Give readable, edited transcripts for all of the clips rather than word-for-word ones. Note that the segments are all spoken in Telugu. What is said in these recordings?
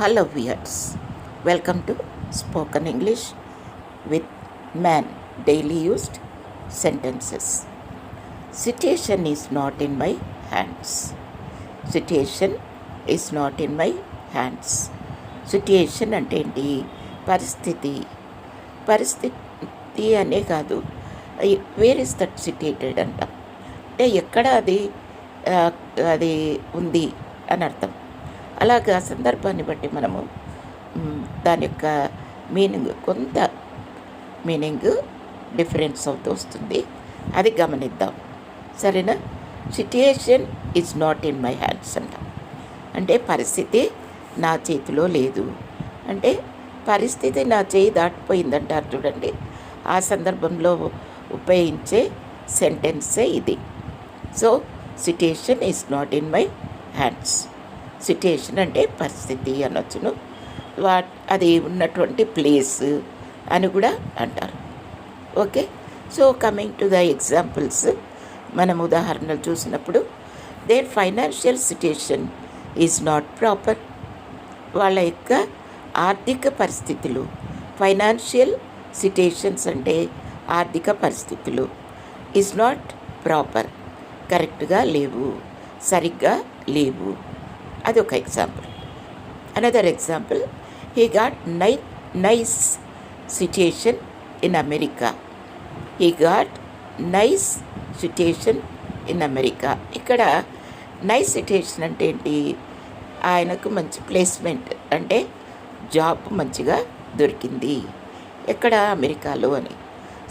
Hello viewers, welcome to Spoken English with Man Daily Used Sentences. Situation is not in my hands. Situation is not in my hands. Situation అంటే ఏంటి? పరిస్థితి అనే కాదు, వేర్ ఇస్ దట్ సిట్యుయేటెడ్ అంట, అంటే ఎక్కడ అది ఉంది అని అర్థం. అలాగా సందర్భాన్ని బట్టి మనము దాని యొక్క కొంత మీనింగ్ డిఫరెన్స్ అవుతూ వస్తుంది. అది గమనిద్దాం, సరేనా? Situation is not in my hands అంట, అంటే పరిస్థితి నా చేతిలో లేదు, అంటే పరిస్థితి నా చేయి దాటిపోయిందంటారు చూడండి. ఆ సందర్భంలో ఉపయోగించే సెంటెన్సే ఇది. So situation is not in my hands. Situation అంటే పరిస్థితి అనొచ్చును, అది ఉన్నటువంటి ప్లేస్ అని కూడా అంటారు. Okay, so coming to the examples, మనం ఉదాహరణలు చూసినప్పుడు their financial situation is not proper. వాళ్ళ యొక్క ఆర్థిక పరిస్థితులు, ఫైనాన్షియల్ సిట్యుయేషన్స్ అంటే ఆర్థిక పరిస్థితులు, ఈజ్ నాట్ ప్రాపర్, కరెక్ట్గా లేవు, సరిగ్గా లేవు. అది ఒక example. Another example, he got nice situation in America. He got nice situation in America. ఇక్కడ నైస్ సిట్యుయేషన్ అంటే ఏంటి? ఆయనకు మంచి ప్లేస్మెంట్, అంటే జాబ్ మంచిగా దొరికింది. ఎక్కడ? అమెరికాలో అని.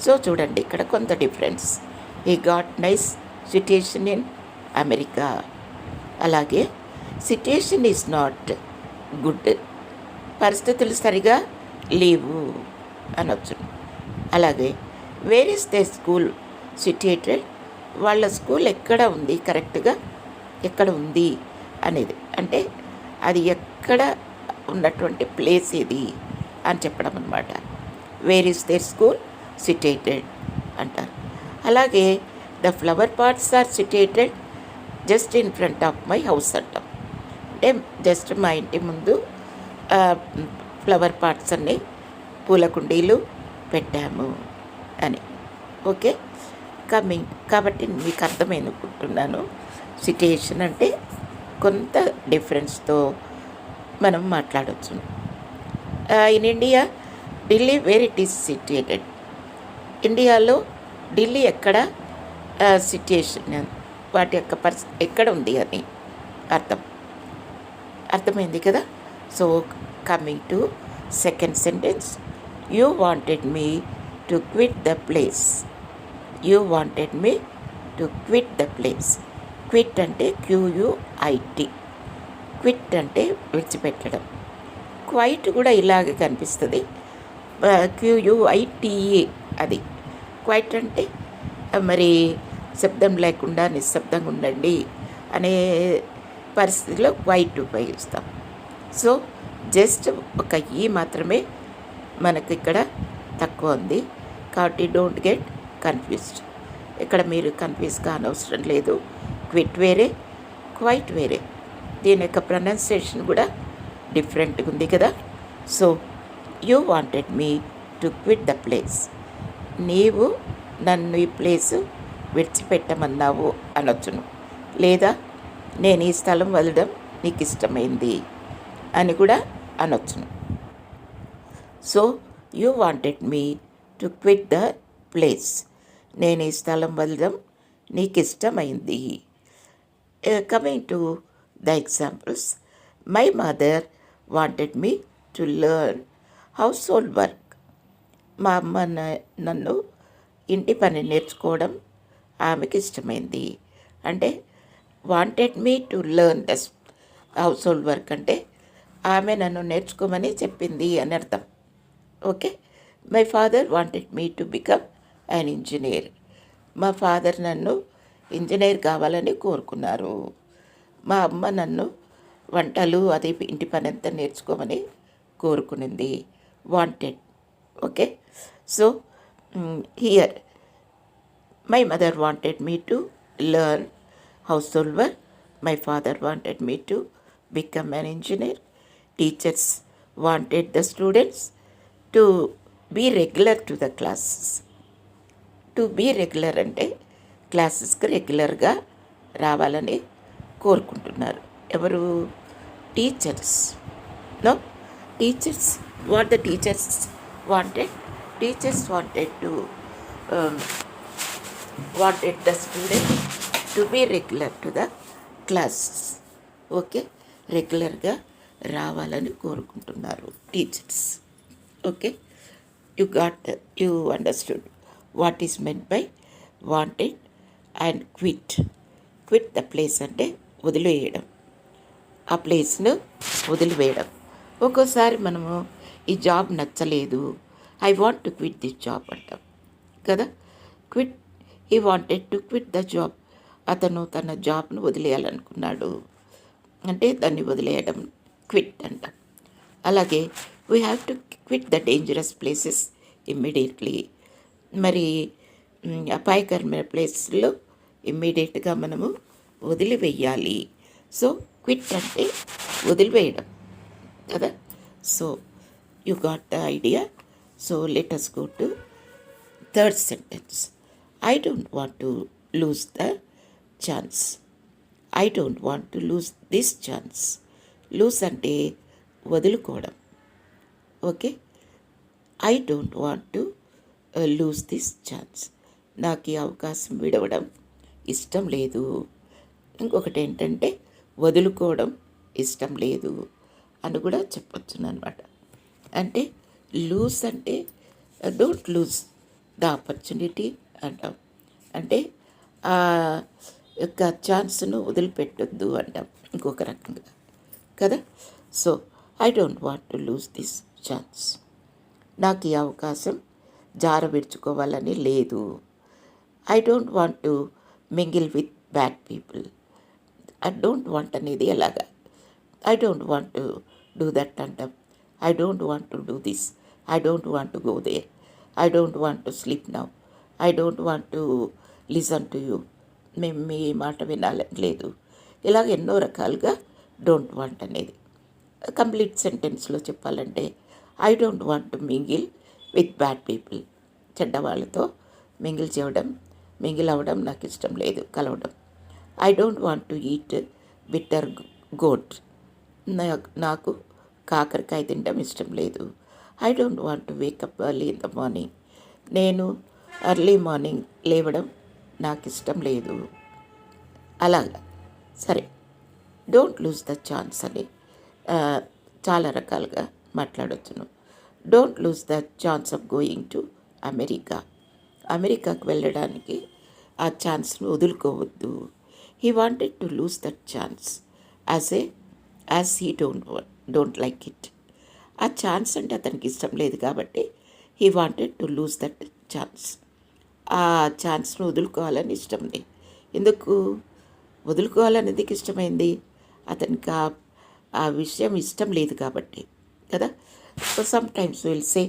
సో చూడండి, ఇక్కడ కొంత difference. He got nice situation in America. అలాగే సిట్యుయేషన్ ఈజ్ నాట్ గుడ్, పరిస్థితులు సరిగా లేవు అనొచ్చు. అలాగే wear is the school situated, వాళ్ళ స్కూల్ ఎక్కడ ఉంది, కరెక్ట్గా ఎక్కడ ఉంది అనేది, అంటే అది ఎక్కడ ఉన్నటువంటి ప్లేస్ ఇది అని చెప్పడం అన్నమాట. Where is the school situated అంటారు. అలాగే the flower pots are situated just in front of my house అంటాం, అంటే జస్ట్ మా ఇంటి ముందు ఫ్లవర్ పాట్స్ అన్ని పూల కుండీలు పెట్టాము అని. ఓకే, కాబట్టి మీకు అర్థమైననుకుంటున్నాను. సిట్యుయేషన్ అంటే కొంత డిఫరెన్స్తో మనం మాట్లాడవచ్చు. In India Delhi where it is situated. ఇండియాలో ఢిల్లీ ఎక్కడ సిట్యుయేషన్, వాటి యొక్క ఎక్కడ ఉంది అని అర్థమైంది కదా. So coming to second sentence, you wanted me to quit the place. You wanted me to quit the place. Quit అంటే QUIT, క్విట్ అంటే విడిచిపెట్టడం. క్వైట్ కూడా ఇలాగే కనిపిస్తుంది, QUITE అది. క్వైట్ అంటే మరి శబ్దం లేకుండా నిశ్శబ్దంగా ఉండండి అనే పరిస్థితిలో క్వైట్ ఉపయోగిస్తాం. సో జస్ట్ ఒక ఈ మాత్రమే మనకు ఇక్కడ తక్కువ ఉంది, కాబట్టి డోంట్ గెట్ కన్ఫ్యూజ్డ్. ఇక్కడ మీరు కన్ఫ్యూజ్ కానవసరం లేదు. క్విట్ వేరే, క్వైట్ వేరే. దీని యొక్క ప్రొనౌన్సియేషన్ కూడా డిఫరెంట్గా ఉంది కదా. So you wanted me to quit the place, నీవు నన్ను ఈ ప్లేసు విడిచిపెట్టమన్నావు అనొచ్చును. లేదా నేను ఈ స్థలం వదలడం నీకు ఇష్టమైంది అని కూడా అనొచ్చును. So you wanted me to quit the place, నేను ఈ స్థలం వదలడం నీకు ఇష్టమైంది. Coming to the examples, my mother wanted me to learn household work. మా అమ్మ నన్ను ఇంటి పని నేర్చుకోవడం ఆమెకి ఇష్టమైంది. అంటే wanted me to learn the household work అంటే ఆమె నన్ను నేర్చుకోమని చెప్పింది అని అర్థం. Okay, my father wanted me to become an engineer. మా ఫాదర్ నన్ను ఇంజనీర్ కావాలని కోరుకున్నారు. మా అమ్మ నన్ను వంటలు అది ఇంటి పని అంతా నేర్చుకోమని కోరుకునింది. Wanted. Okay, so here my mother wanted me to learn household work. My father wanted me to become an engineer. Teachers wanted the students to be regular to the classes. To be regular అంటే క్లాసెస్కి రెగ్యులర్గా రావాలని కోరుకుంటున్నారు. ఎవరు? Teachers. No, teachers what the teachers wanted. Teachers wanted to wanted the student to be regular to the classes. Okay, రెగ్యులర్గా రావాలని కోరుకుంటున్నారు teachers. Okay, you understood what is meant by wanted and quit. Quit the place అంటే వదిలేయడం, ఆ ప్లేస్ను వదిలివేయడం. ఒక్కోసారి మనము ఈ జాబ్ నచ్చలేదు, I want to quit this job అంటాం కదా. Quit, he wanted to quit the job. అతను తన జాబ్ను వదిలేయాలనుకున్నాడు అంటే దాన్ని వదిలేయడం క్విట్ అంటాం. అలాగే we have to quit the dangerous places immediately. మరి అపాయకరమైన ప్లేస్లో ఇమ్మీడియట్గా మనము వదిలివేయాలి. సో క్విట్ అంటే వదిలివేయడం కదా. So you got the idea. So let us go to third sentence. I don't want to lose the chance. I don't want to lose this chance. Lose అంటే వదులుకోవడం. Okay, I don't want to lose this chance. నాకు ఈ అవకాశం విడవడం ఇష్టం లేదు. ఇంకొకటి ఏంటంటే వదులుకోవడం ఇష్టం లేదు అని కూడా చెప్పొచ్చును అనమాట. అంటే లూజ్ అంటే డోంట్ లూజ్ ద ఆపర్చునిటీ అంటాం. అంటే ఆ యొక్క ఛాన్స్ను వదిలిపెట్టొద్దు అంటాం ఇంకొక రకంగా కదా. So I don't want to lose this chance. నాకు ఈ అవకాశం జారవిడ్చుకోవాలని లేదు. I don't want to mingle with bad people. I don't want అనేది ఎలాగా, I don't want to do that అంటాం. I don't want to do this, I don't want to go there, I don't want to sleep now, I don't want to listen to you. మేము మీ మాట వినాలని లేదు. ఇలాగ ఎన్నో రకాలుగా డోంట్ వాంట్ అనేది. కంప్లీట్ సెంటెన్స్లో చెప్పాలంటే I don't want to mingle with bad people. చెడ్డవాళ్ళతో మింగిల్ అవ్వడం నాకు ఇష్టం లేదు, కలవడం. I don't want to eat bitter gourd. నాకు కాకరకాయ తినడం ఇష్టం లేదు. I don't want to wake up early in the morning. నేను ఎర్లీ మార్నింగ్ లేవడం నాకు ఇష్టం లేదు. అలాగా సరే, డోంట్ లూజ్ ద ఛాన్స్ అని చాలా రకాలుగా మాట్లాడొచ్చును. Don't lose the chance of going to America. అమెరికాకు వెళ్ళడానికి ఆ ఛాన్స్ను వదులుకోవద్దు. He wanted to lose that chance as he don't like it. ఆ ఛాన్స్ అంటే అతనికి ఇష్టం లేదు కాబట్టి he wanted to lose that chance. ఆ ఛాన్స్ను వదులుకోవాలని ఇష్టం ఉంది. ఎందుకు వదులుకోవాలనేది ఇష్టమైంది? అతనికి ఆ విషయం ఇష్టం లేదు కాబట్టి కదా. So some times will say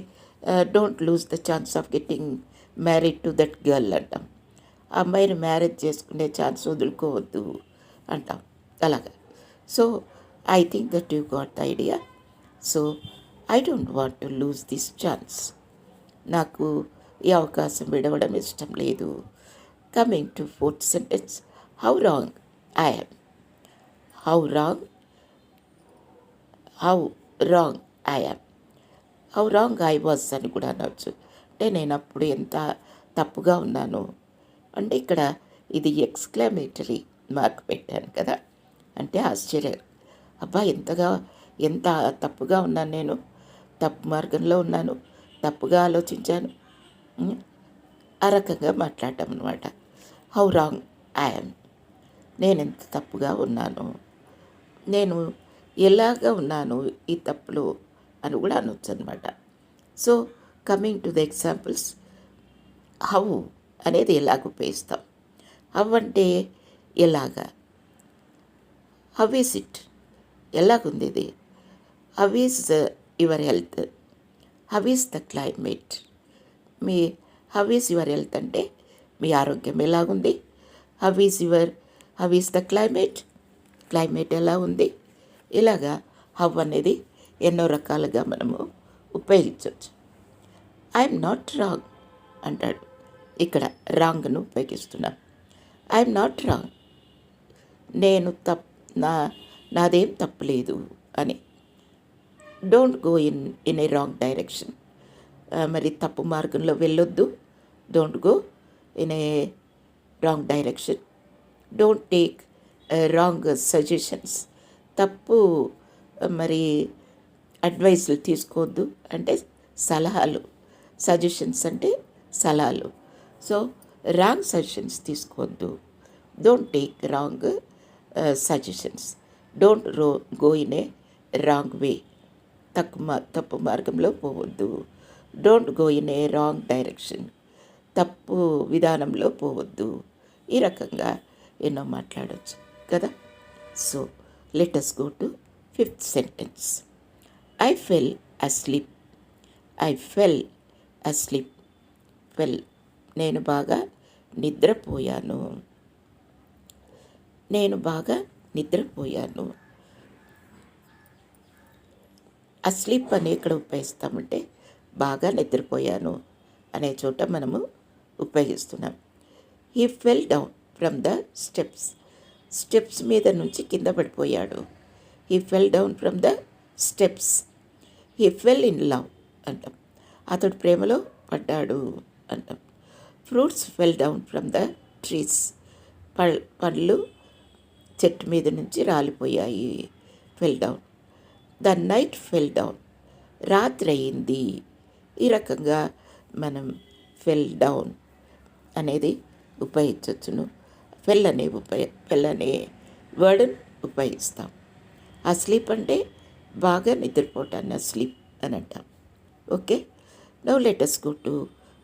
don't lose the chance of getting married to that girl అంటాం. ఆ అమ్మాయిని మ్యారేజ్ చేసుకునే ఛాన్స్ వదులుకోవద్దు అంటాం. అలాగా. So I think that you got the idea. So I don't want to lose this chance. నాకు ఈ అవకాశం విడవడం ఇష్టం లేదు. Coming to fourth sentence, how wrong I am. How wrong I am. How wrong I was అని కూడా అనవచ్చు. అంటే నేను అప్పుడు ఎంత తప్పుగా ఉన్నాను అంటే ఇక్కడ ఇది ఎక్స్క్లమేటరీ మార్క్ పెట్టాను కదా. అంటే ఆశ్చర్యం, అబ్బా ఎంత తప్పుగా ఉన్నాను, నేను తప్పు మార్గంలో ఉన్నాను, తప్పుగా ఆలోచించాను, ఆ రకంగా మాట్లాడటం అనమాట. హౌ రాంగ్ ఐ యామ్, నేను ఎంత తప్పుగా ఉన్నాను, నేను ఎలాగా ఉన్నాను ఈ తప్పులు అని కూడా అనొచ్చు అనమాట. So coming to the examples, how అనేది ఎలాగ ఉపయోగిస్తాం. హౌ అంటే ఎలాగా, హౌ ఈజ్ ఇట్, ఎలాగుంది ఇది, how is your health, how is the climate. How is your health అంటే మీ ఆరోగ్యం ఎలాగుంది, హౌ ఈజ్ ద క్లైమేట్ ఎలా ఉంది. ఇలాగా హౌ అనేది ఎన్నో రకాలుగా మనము ఉపయోగించవచ్చు. ఐఎమ్ నాట్ రాంగ్ అంటాడు. ఇక్కడ రాంగ్ను ఉపయోగిస్తున్నాం. ఐఎమ్ నాట్ రాంగ్, నేను నాదేం తప్పులేదు అని. Don't go in a wrong direction, మరి తప్పు మార్గంలో వెళ్ళొద్దు. Don't go in a wrong direction. Don't take wrong suggestions, తప్పు మరి అడ్వైస్లు తీసుకోవద్దు, అంటే సలహాలు. సజెషన్స్ అంటే సలహాలు. సో రాంగ్ సజెషన్స్ తీసుకోవద్దు. Don't take wrong suggestions. Don't go in a wrong way, తప్పు మార్గంలో పోవద్దు. Don't go in a wrong direction, తప్పు విధానంలో పోవద్దు. ఈ రకంగా ఎన్నో మాట్లాడవచ్చు కదా. So let us go to 5th sentence. I fell asleep. I fell asleep. ఫెల్, నేను బాగా నిద్రపోయాను. నేను బాగా నిద్రపోయాను. అస్లీప్ అని ఎక్కడ ఉపయోగిస్తామంటే బాగా నిద్రపోయాను అనే చోట మనము ఉపయోగిస్తున్నాం. He fell down from the steps. Steps మీద నుంచి కింద పడిపోయాడు. He fell down from the steps. He fell in love అంటాం. అతడు ప్రేమలో పడ్డాడు అంటాం. Fruits fell down from the trees. పళ్ళు చెట్టు మీద నుంచి రాలిపోయాయి. Fell down. The night fell down. రాత్రి అయింది. ఈ రకంగా మనం ఫెల్ డౌన్ అనేది ఉపయోగించవచ్చును. ఫెల్ అనే వర్డ్ని ఉపయోగిస్తాం. ఆ స్లీప్ అంటే బాగా నిద్రపోవటాన్ని స్లీప్ అని అంటాం. Okay, now let us go to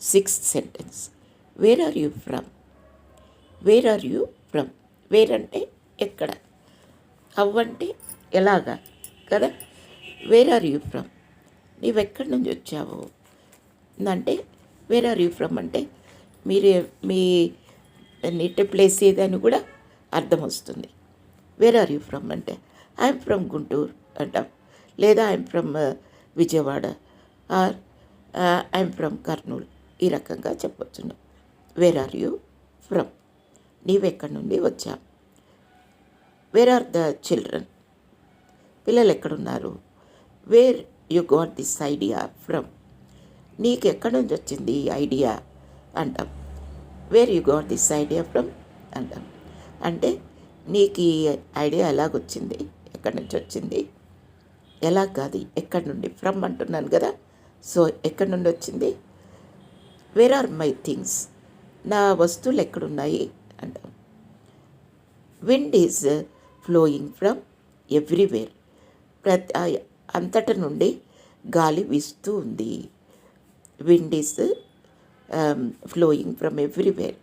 6th sentence. Where are you from. Where are you from. Where అంటే ఎక్కడ, హౌ అంటే ఎలాగా కదా. వేర్ ఆర్ యూ ఫ్రమ్, నీవెక్కడి నుంచి వచ్చావు అంటే వేర్ ఆర్ యూ ఫ్రమ్ అంటే మీ నేటివ్ ప్లేస్ ఏదని కూడా అర్థం వస్తుంది. వేర్ ఆర్ యూ ఫ్రమ్ అంటే ఐఎమ్ ఫ్రమ్ గుంటూరు అంటాం, లేదా I'm from Vijayawada, or I'm from Kurnool. ఈ రకంగా చెప్పవచ్చును. వేర్ ఆర్ యూ ఫ్రమ్, నీవెక్కడి నుండి వచ్చావు. వేర్ ఆర్ ద చిల్డ్రన్, పిల్లలు ఎక్కడున్నారు. Where you got this idea from, నీకు ఎక్కడి నుంచి వచ్చింది ఈ ఐడియా అంటాం. Where you got this idea from అంటాం. అంటే నీకు ఈ ఐడియా ఎలాగొచ్చింది, ఎక్కడి నుంచి వచ్చింది. ఎలా కాదు, ఎక్కడి నుండి. ఫ్రమ్ అంటున్నాను కదా, సో ఎక్కడి నుండి వచ్చింది. వేర్ ఆర్ మై థింగ్స్, నా వస్తువులు ఎక్కడున్నాయి అంటాం. Wind is flowing from everywhere, అంతట నుండి గాలి వీస్తూ ఉంది. Wind is flowing from everywhere,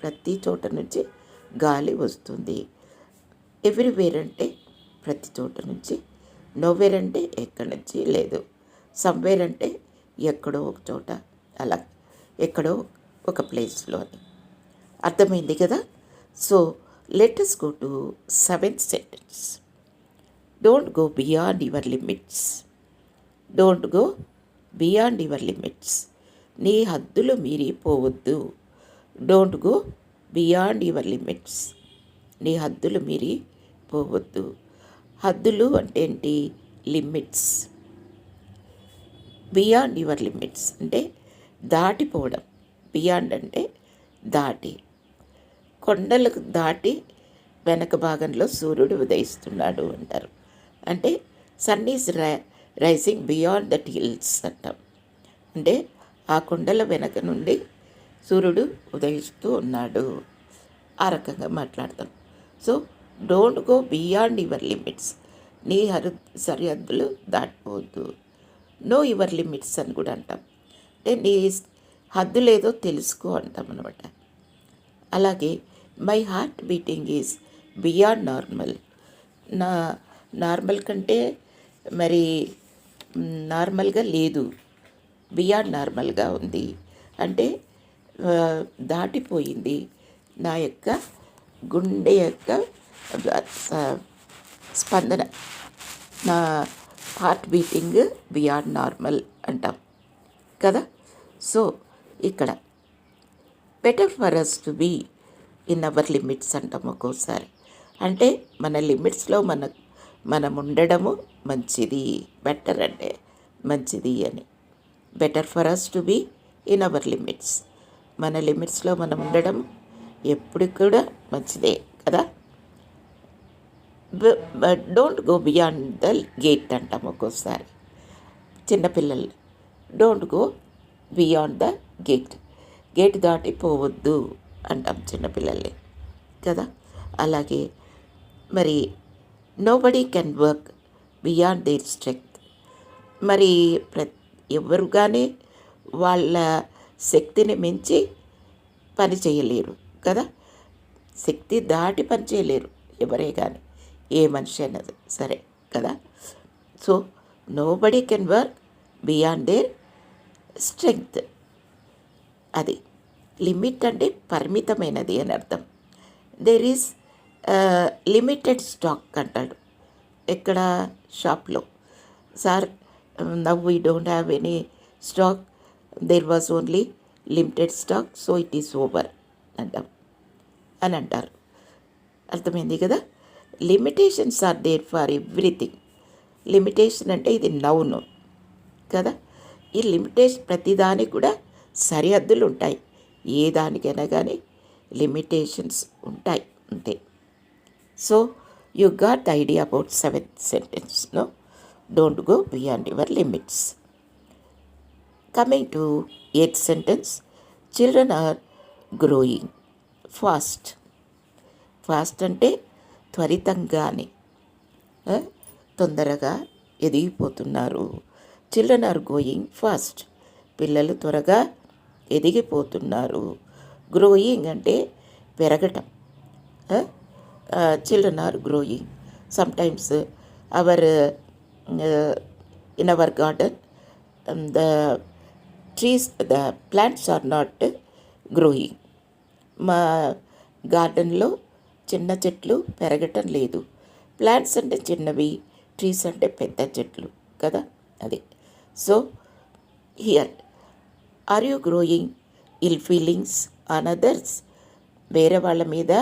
ప్రతి చోట నుంచి గాలి వస్తుంది. ఎవ్రీవేర్ అంటే ప్రతి చోట నుంచి. నోవేర్ అంటే ఎక్కడి నుంచి లేదు. సమ్వేర్ అంటే ఎక్కడో ఒక చోట, అలా ఎక్కడో ఒక ప్లేస్లో అని అర్థమైంది కదా. So let us go to 7th sentence. Don't go beyond your limits. Don't go beyond your limits, నీ హద్దులు మీరి పోవద్దు. Don't go beyond your limits, నీ హద్దులు మీరి పోవద్దు. హద్దులు అంటే ఏంటి, లిమిట్స్. బియాండ్ యువర్ లిమిట్స్ అంటే దాటిపోవడం. బియాండ్ అంటే దాటి. కొండలకు దాటి వెనక భాగంలో సూర్యుడు ఉదయిస్తున్నాడు అంటారు. అంటే sun is rising beyond that hills అంటాం. అంటే ఆ కొండల వెనక నుండి సూర్యుడు ఉదయిస్తూ ఉన్నాడు. ఆ రకంగా మాట్లాడతాం. So don't go beyond your limits, నీ సరిహద్దులు దాటిపోవద్దు. నో యువర్ లిమిట్స్ అని కూడా అంటాం. అంటే నీ హద్దులేదో తెలుసుకో అంటాం అనమాట. అలాగే my heart beating is beyond normal, నా నార్మల్ కంటే మరి నార్మల్గా లేదు, బియాండ్ నార్మల్గా ఉంది. అంటే దాటిపోయింది. నా యొక్క గుండె యొక్క స్పందన, నా హార్ట్ బీటింగ్ బియాండ్ నార్మల్ అంటాం కదా. సో ఇక్కడ better for us to be in our limits అంటాం ఒక్కోసారి. అంటే మన లిమిట్స్లో మనం ఉండడము మంచిది. బెటర్ అంటే మంచిది అని. Better for us to be in our limits. మన లిమిట్స్లో మనం ఉండడం ఎప్పుడు కూడా మంచిదే కదా. Don't go beyond the gate అంటాం ఒక్కోసారి. చిన్నపిల్లలు don't go beyond the gate, gate దాటిపోవద్దు అంటాం చిన్నపిల్లల్ని కదా. అలాగే మరి nobody can work beyond their strength. మరి ఎవరు కానీ వాళ్ళ శక్తిని మించి పని చేయలేరు కదా. శక్తి దాటి పని చేయలేరు ఎవరే కానీ, ఏ మనిషి అయినా సరే కదా. So nobody can work beyond their strength. అది లిమిట్ అంటే పరిమితమైనది అని అర్థం. దేర్ ఈజ్ లిమిటెడ్ స్టాక్ అంటాడు ఇక్కడ షాప్లో. Sir now we don't have any stock, there was only limited stock, so it is over అంటాం అని అంటారు. అర్థమైంది కదా. Limitations are there for everything. Limitation అంటే ఇది నౌను కదా. ఈ లిమిటేషన్ ప్రతిదానికి కూడా సరిహద్దులు ఉంటాయి. ఏ దానికైనా కానీ లిమిటేషన్స్ ఉంటాయి అంతే. So you got the idea about 7th sentence, no? Don't go beyond your limits. Coming to 8th sentence, children are growing fast. Fast అంటే త్వరితంగా అని, తొందరగా ఎదిగిపోతున్నారు. Children are going fast. పిల్లలు త్వరగా ఎదిగిపోతున్నారు. గ్రోయింగ్ అంటే పెరగటం. Children are growing. Sometimes our in our garden the trees, the plants are not growing. మా గార్డెన్లో చిన్న చెట్లు పెరగటం లేదు. ప్లాంట్స్ అంటే చిన్నవి, ట్రీస్ అంటే పెద్ద చెట్లు కదా. అది. So here are you growing ill feelings on others. వేరే వాళ్ళ మీద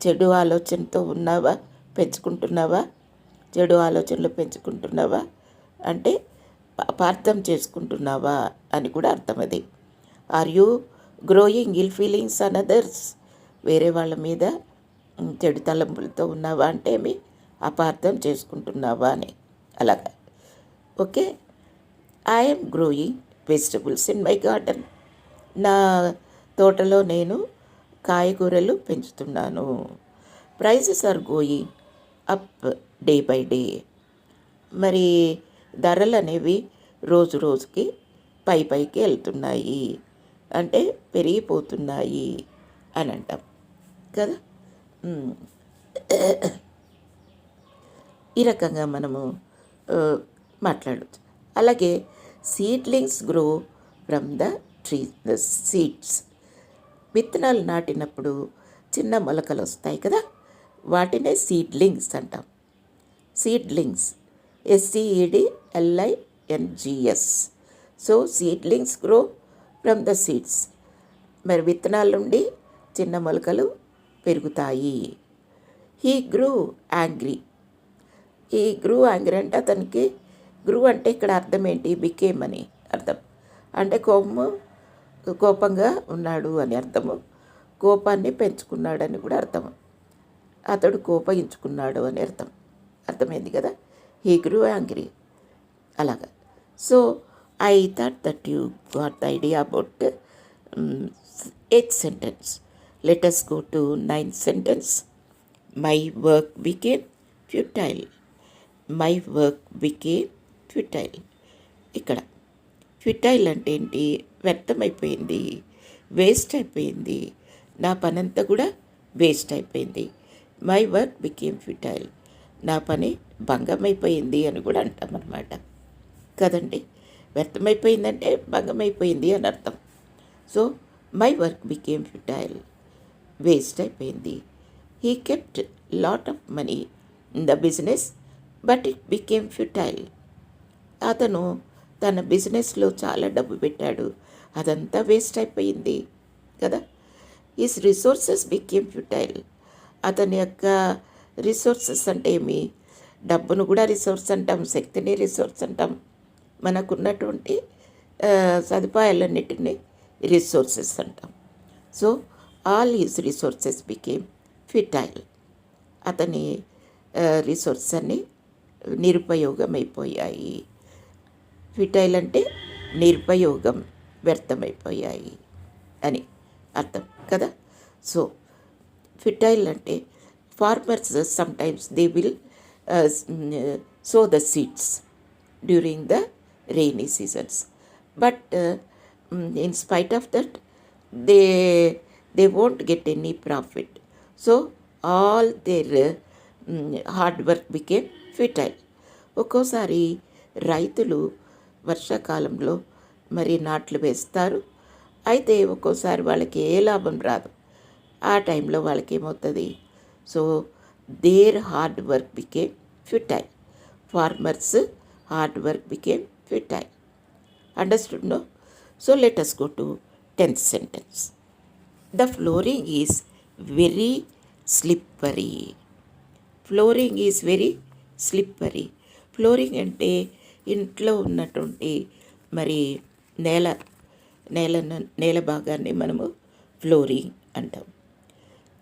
చెడు ఆలోచనతో ఉన్నావా, పెంచుకుంటున్నావా? చెడు ఆలోచనలు పెంచుకుంటున్నావా అంటే అపార్థం చేసుకుంటున్నావా అని కూడా అర్థం. అది are you growing ill feelings on others. వేరే వాళ్ళ మీద చెడు తలంపులతో ఉన్నావా అంటే ఏమి అపార్థం చేసుకుంటున్నావా అని. అలాగా. Okay. I'm growing vegetables in my garden. నా తోటలో నేను కాయగూరలు పెంచుతున్నాను. Prices are going up day by day. మరి ధరలు అనేవి రోజు రోజుకి పైకి వెళ్తున్నాయి అంటే పెరిగిపోతున్నాయి అని అంటాం కదా. ఈ రకంగా మనము మాట్లాడవచ్చు. అలాగే seedlings grow from the tree, the seeds. విత్తనాలు నాటినప్పుడు చిన్న మొలకలు వస్తాయి కదా, వాటినే సీడ్లింగ్స్ అంటాం. Seedlings, SEEDLINGS. So seedlings grow from the seeds. మరి విత్తనాల నుండి చిన్న మొలకలు పెరుగుతాయి. He grew angry. ఈ గ్రూ యాంగ్రీ అంటే అతనికి, గ్రూ అంటే ఇక్కడ అర్థం ఏంటి, బికేమ్ అని అర్థం. అంటే కోపంగా ఉన్నాడు అని అర్థము. కోపాన్ని పెంచుకున్నాడని కూడా అర్థము. అతడు కోపగించుకున్నాడు అని అర్థం. అర్థమైంది కదా. He grew angry. అలాగా. So I thought that you got the idea about 8th sentence. Let us go to 9th sentence. My work became futile. My work became futile. ఇక్కడ ఫ్యూటైల్ అంటే ఏంటి? వ్యర్థమైపోయింది, వేస్ట్ అయిపోయింది. నా పనంతా కూడా వేస్ట్ అయిపోయింది. My work became futile. నా పని భంగమైపోయింది అని కూడా అంటాం అన్నమాట కదండి. వ్యర్థమైపోయిందంటే భంగమైపోయింది అని అర్థం. So my work became futile, waste అయిపోయింది. He kept lot of money in the business but it became futile. అతను తన బిజినెస్లో చాలా డబ్బు పెట్టాడు, అదంతా వేస్ట్ అయిపోయింది కదా. Is resources became futile. అతని యొక్క రిసోర్సెస్ అంటే ఏమి, డబ్బును కూడా రిసోర్స్ అంటాం, శక్తిని రిసోర్స్ అంటాం, మనకున్నటువంటి సదుపాయాలన్నిటినీ రిసోర్సెస్ అంటాం. So all is resources became futile. అతని రిసోర్స్ అన్నీ నిరుపయోగమైపోయాయి. ఫిటైల్ అంటే నిరుపయోగం, వ్యర్థమైపోయాయి అని అర్థం కదా. సో ఫిటైల్ అంటే farmers sometimes they will sow the seeds during the rainy seasons, but in spite of that they won't get any profit. So all their hard work became futile. ఒక్కోసారి రైతులు వర్షాకాలంలో మరి నాట్లు వేస్తారు, అయితే ఒక్కోసారి వాళ్ళకి ఏ లాభం రాదు. ఆ టైంలో వాళ్ళకి ఏమవుతుంది, so their hard work became futile. Farmers hard work became futile. Understood no? So let us go to 10th sentence. The flooring is very slippery. Flooring is very slippery. Flooring అంటే ఇంట్లో ఉన్నటువంటి మరి నేల భాగాన్ని మనము ఫ్లోరింగ్ అంటాం.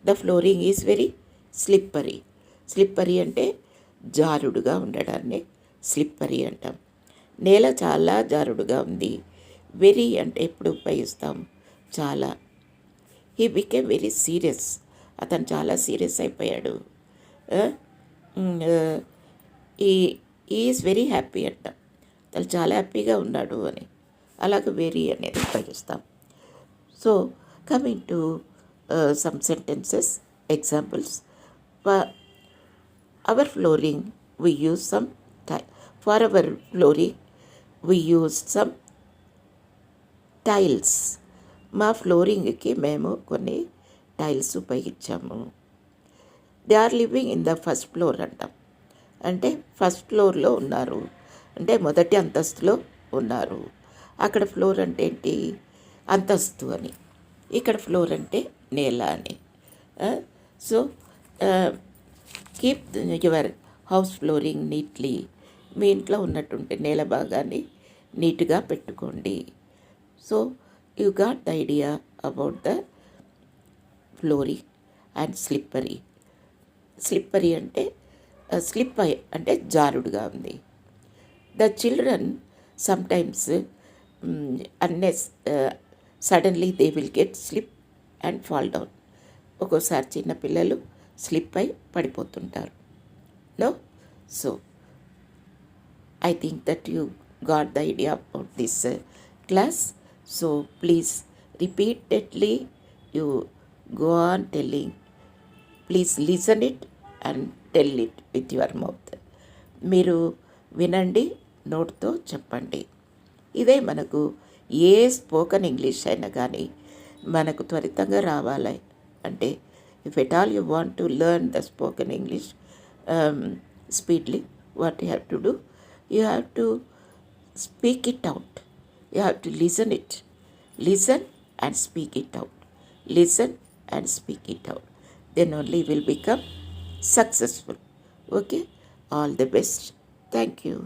The flooring is very slippery. Slippery అంటే జారుడుగా ఉండడాన్ని స్లిప్పరీ అంటాం. నేల చాలా జారుడుగా ఉంది. వెరీ అంటే ఎప్పుడు ఉపయోగిస్తాం, చాలా. He became very serious. అతను చాలా సీరియస్ అయిపోయాడు. ఈజ్ వెరీ హ్యాపీ అంటాం, అతను చాలా హ్యాపీగా ఉన్నాడు అని. అలాగే వెరీ అనేది ఉపయోగిస్తాం. So coming to some sentences examples. Our flooring we use some for our flooring we use some tiles. మా ఫ్లోరింగ్కి మేము కొన్ని టైల్స్ ఉపయోగించాము. They are living in the first floor అంటాం, అంటే ఫస్ట్ ఫ్లోర్లో ఉన్నారు, అంటే మొదటి అంతస్తులో ఉన్నారు. అక్కడ ఫ్లోర్ అంటే ఏంటి, అంతస్తు అని. ఇక్కడ ఫ్లోర్ అంటే నేల అని. So keep your house flooring neatly. మీ ఇంట్లో ఉన్నటువంటి నేల భాగాన్ని నీట్గా పెట్టుకోండి. So you got the idea about the flooring and slippery. Slippery అంటే స్లిప్ అంటే జారుడుగా ఉంది. The children sometimes suddenly they will get slip and fall down. ఒక్కోసారి చిన్నపిల్లలు స్లిప్ అయి పడిపోతుంటారు. No? So, I think that you got the idea about this class. So, please repeatedly you go on telling. Please listen it and tell it with your mouth. మీరు వినండి, నోట్తో చెప్పండి. ఇదే మనకు ఏ స్పోకెన్ ఇంగ్లీష్ అయినా కానీ మనకు త్వరితంగా రావాలి అంటే, if at all you want to learn the spoken English speedily, what you have to do, you have to speak it out. You have to listen it. Listen and speak it out. Listen and speak it out. Then only will become successful. Okay? All the best. Thank you.